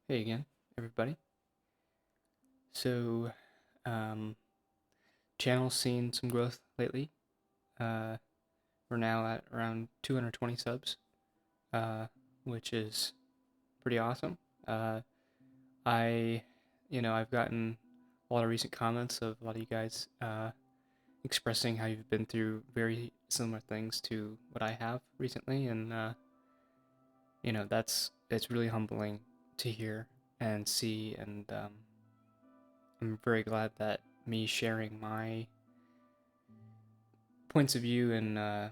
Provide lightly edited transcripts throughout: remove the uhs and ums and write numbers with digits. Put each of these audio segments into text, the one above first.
Hey again, everybody. So, um, channel's seen some growth lately. Uh, we're now at around 220 subs, uh, which is pretty awesome. Uh, I, I've gotten a lot of recent comments of a lot of you guys expressing how you've been through very similar things to what I have recently, and it's really humbling to hear and see, and I'm very glad that me sharing my points of view and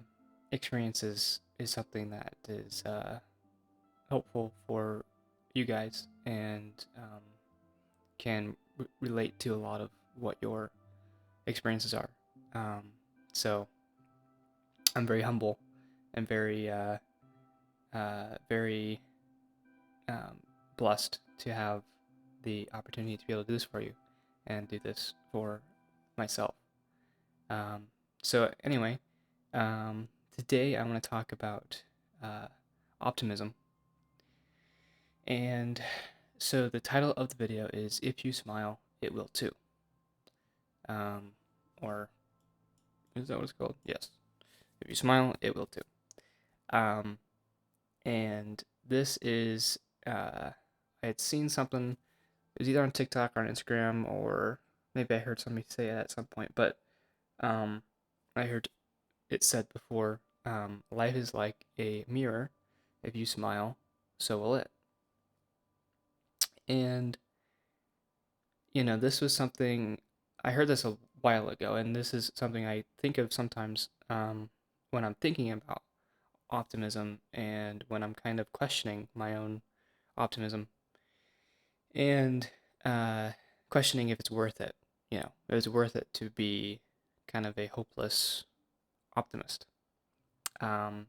experiences is something that is helpful for you guys and can relate to a lot of what your experiences are. Um, so I'm very humble and very um, blessed to have the opportunity to be able to do this for you and do this for myself. Um, so anyway, today I want to talk about uh, optimism. And so the title of the video is "If You Smile, It Will Too." Um, or is that what it's called? Yes. If you smile, it will too. Um, and this is I had seen something. It was either on TikTok or on Instagram, or maybe I heard somebody say it at some point. But um, I heard it said before, life is like a mirror. If you smile, so will it. And, this was something I heard this a while ago, and this is something I think of sometimes when I'm thinking about optimism and when I'm kind of questioning my own optimism and questioning if it's worth it. If it's worth it to be kind of a hopeless optimist. Um,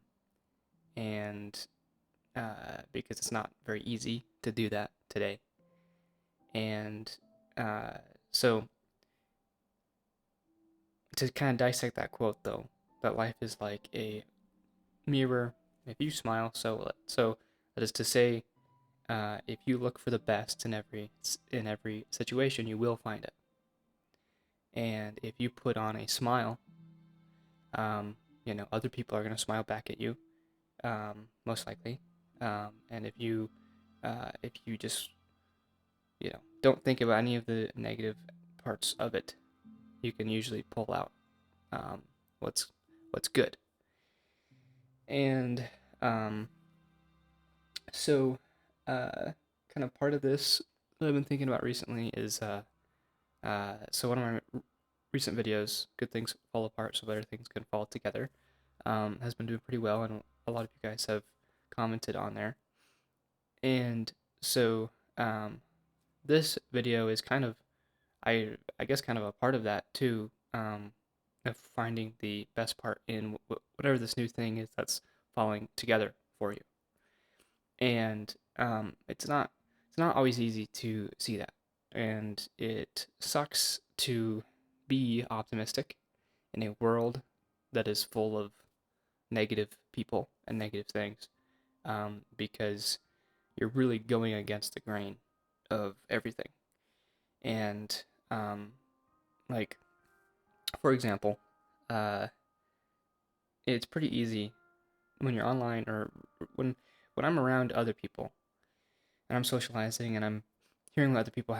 and because it's not very easy to do that today. And uh, so, to kind of dissect that quote, though, that life is like a mirror. If you smile, so will it. So that is to say, if you look for the best in every situation, you will find it. And if you put on a smile, other people are going to smile back at you, most likely. And if you just don't think about any of the negative parts of it, you can usually pull out um, what's what's good. And um, so, kind of part of this that I've been thinking about recently is so one of my recent videos, "Good Things Fall Apart So Better Things Can Fall Together," has been doing pretty well, and a lot of you guys have commented on there. And so, this video is kind of, I guess, kind of a part of that too, of finding the best part in whatever this new thing is that's falling together for you. And it's not always easy to see that, and it sucks to be optimistic in a world that is full of negative people and negative things, because you're really going against the grain of everything. And like, for example, uh, it's pretty easy when you're online, or when I'm around other people and I'm socializing and I'm hearing what other people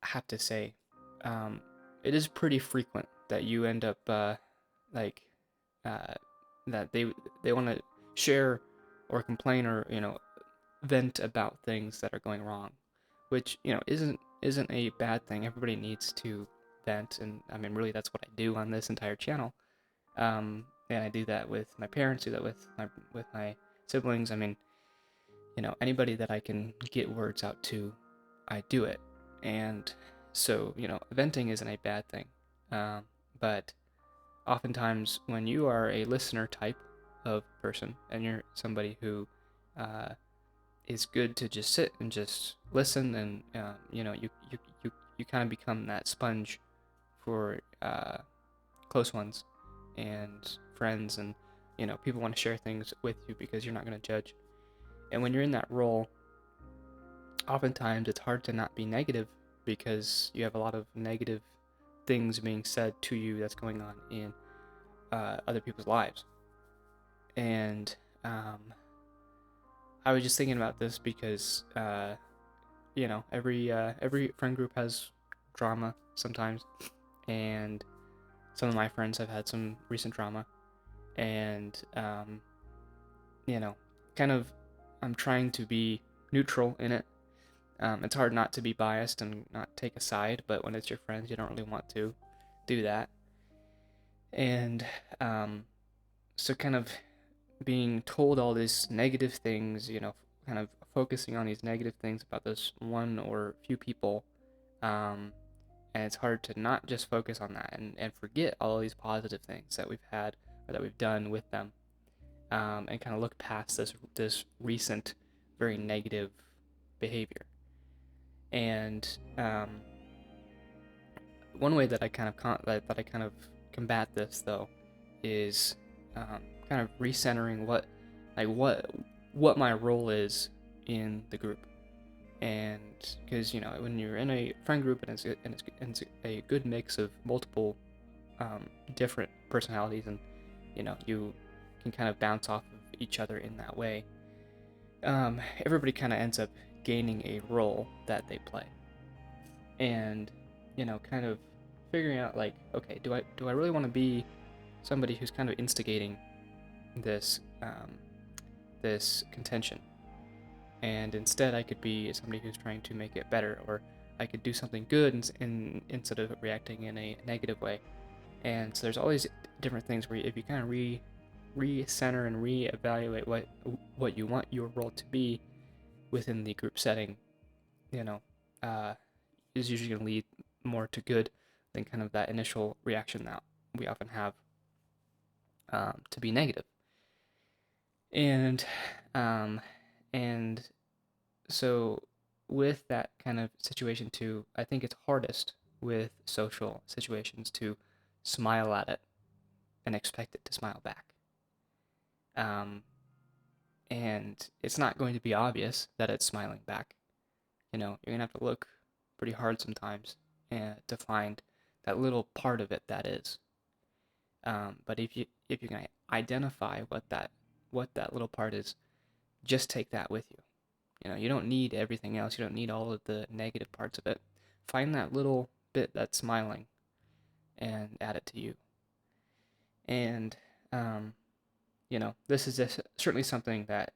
have to say. Um, it is pretty frequent that you end up like uh, that they want to share or complain, or vent about things that are going wrong, which isn't a bad thing. Everybody needs to vent, and I mean, really, that's what I do on this entire channel. And I do that with my parents, do that with my siblings. I mean, anybody that I can get words out to, I do it. And so, venting isn't a bad thing. Um, but oftentimes, when you are a listener type of person and you're somebody who uh, is good to just sit and just listen, and you kind of become that sponge for close ones and friends, and people want to share things with you because you're not going to judge. And when you're in that role, oftentimes it's hard to not be negative because you have a lot of negative things being said to you that's going on in other people's lives. And I was just thinking about this because every friend group has drama sometimes, and some of my friends have had some recent drama, and kind of I'm trying to be neutral in it. It's hard not to be biased and not take a side, but when it's your friends, you don't really want to do that. And so kind of being told all these negative things, kind of focusing on these negative things about this one or few people, and it's hard to not just focus on that and forget all these positive things that we've had or that we've done with them, and kind of look past this recent, very negative behavior. And one way that I kind of combat this though is kind of recentering what my role is in the group. And because when you're in a friend group and it's a good mix of multiple different personalities, and you can kind of bounce off of each other in that way, everybody kind of ends up gaining a role that they play. And kind of figuring out, like, okay, do I really want to be somebody who's kind of instigating this this contention, and instead I could be somebody who's trying to make it better, or I could do something good instead of reacting in a negative way. And so there's all these different things where if you kind of recenter and reevaluate what you want your role to be within the group setting, is usually going to lead more to good than kind of that initial reaction that we often have to be negative. And and so with that kind of situation too, I think it's hardest with social situations to smile at it and expect it to smile back. And it's not going to be obvious that it's smiling back. You're gonna have to look pretty hard sometimes to find that little part of it that is. But if you can identify what that little part is, just take that with you. You don't need everything else. You don't need all of the negative parts of it. Find that little bit that's smiling and add it to you. And this is certainly something that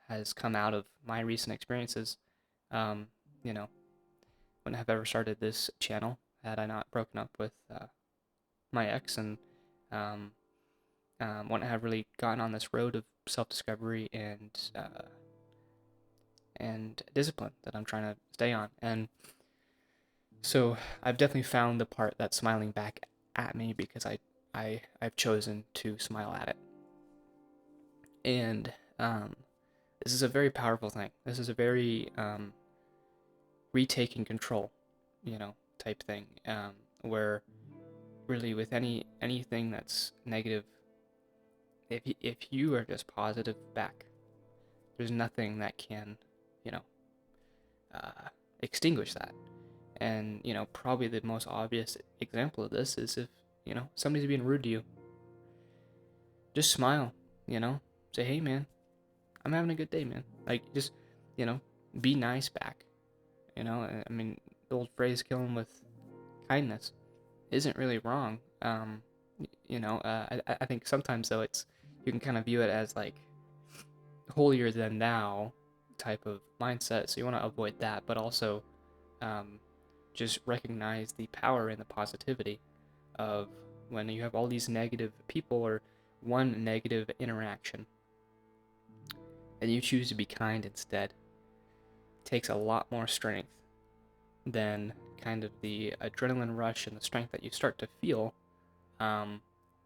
has come out of my recent experiences. Wouldn't have ever started this channel had I not broken up with my ex, and wouldn't have really gotten on this road of self-discovery and discipline that I'm trying to stay on. And so I've definitely found the part that's smiling back at me because I've chosen to smile at it. And this is a very powerful thing. This is a very retaking control, type thing, where really with anything that's negative, if you are just positive back, there's nothing that can, extinguish that. And probably the most obvious example of this is if somebody's being rude to you, just smile, say, hey man, I'm having a good day, man. Like, just be nice back. I mean, the old phrase, kill them with kindness, isn't really wrong. I think sometimes though you can kind of view it as like holier than thou type of mindset, so you want to avoid that, but also just recognize the power and the positivity of when you have all these negative people or one negative interaction and you choose to be kind instead. It takes a lot more strength than kind of the adrenaline rush and the strength that you start to feel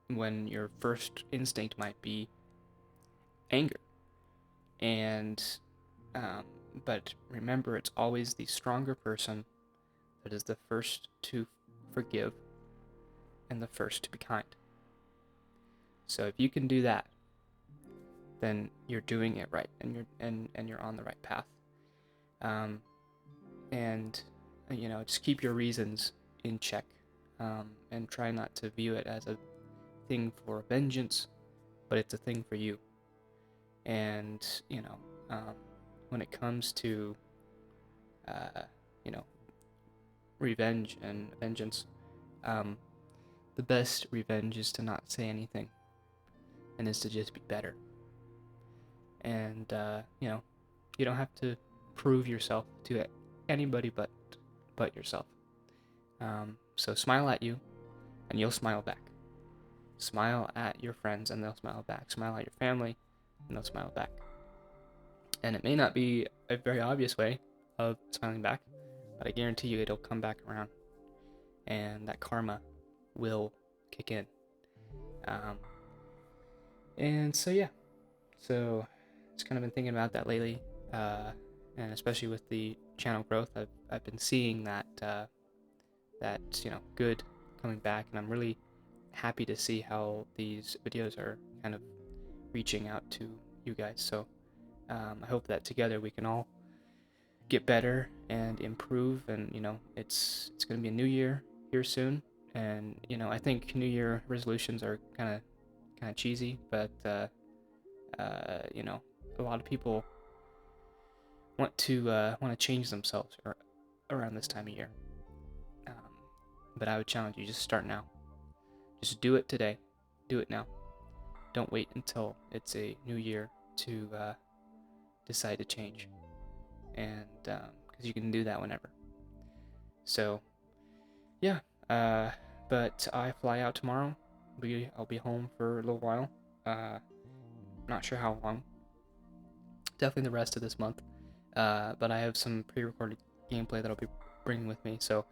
when your first instinct might be anger. And but remember, it's always the stronger person that is the first to forgive and the first to be kind. So if you can do that, then you're doing it right, and you're on the right path. um, and just keep your reasons in check, and try not to view it as a thing for vengeance, but it's a thing for you. And um, when it comes to uh, you know revenge and vengeance, um, the best revenge is to not say anything, and is to just be better. And you don't have to prove yourself to anybody but yourself. So smile at you, and you'll smile back. Smile at your friends, and they'll smile back. Smile at your family, and they'll smile back. And it may not be a very obvious way of smiling back, but I guarantee you it'll come back around, and that karma will kick in. Um, and so yeah, so just kind of been thinking about that lately, and especially with the channel growth, I've been seeing that good coming back, and I'm really happy to see how these videos are kind of reaching out to you guys. So I hope that together we can all get better and improve. And it's going to be a new year here soon, and I think New Year resolutions are kind of cheesy, but a lot of people want to change themselves around this time of year. Um, but I would challenge you, just start now. Just do it today. Do it now. Don't wait until it's a new year to decide to change, and because you can do that whenever. So yeah, but I fly out tomorrow. I'll be home for a little while. Not sure how long. Definitely the rest of this month. But I have some pre-recorded gameplay that I'll be bringing with me, so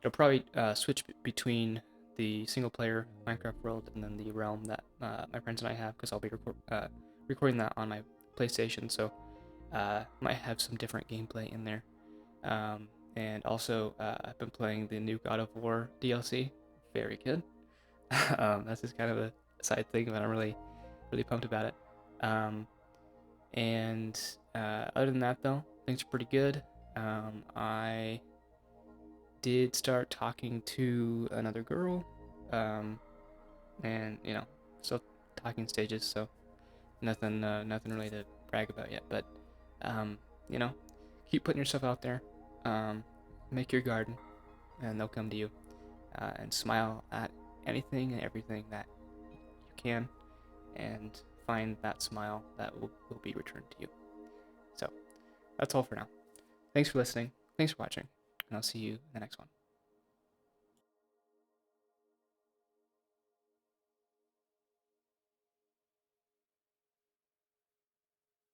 it'll probably switch between the single-player Minecraft world and then the realm that my friends and I have, because I'll be recording that on my PlayStation, so might have some different gameplay in there. And also, I've been playing the new God of War DLC. Very good. That's just kind of a side thing, but I'm really, really pumped about it. And other than that, though, things are pretty good. I did start talking to another girl, and still talking stages, so nothing really to brag about yet. But um, you know, keep putting yourself out there. Make your garden, and they'll come to you. And smile at anything and everything that you can, and find that smile that will be returned to you. So that's all for now. Thanks for listening. Thanks for watching, and I'll see you in the next one.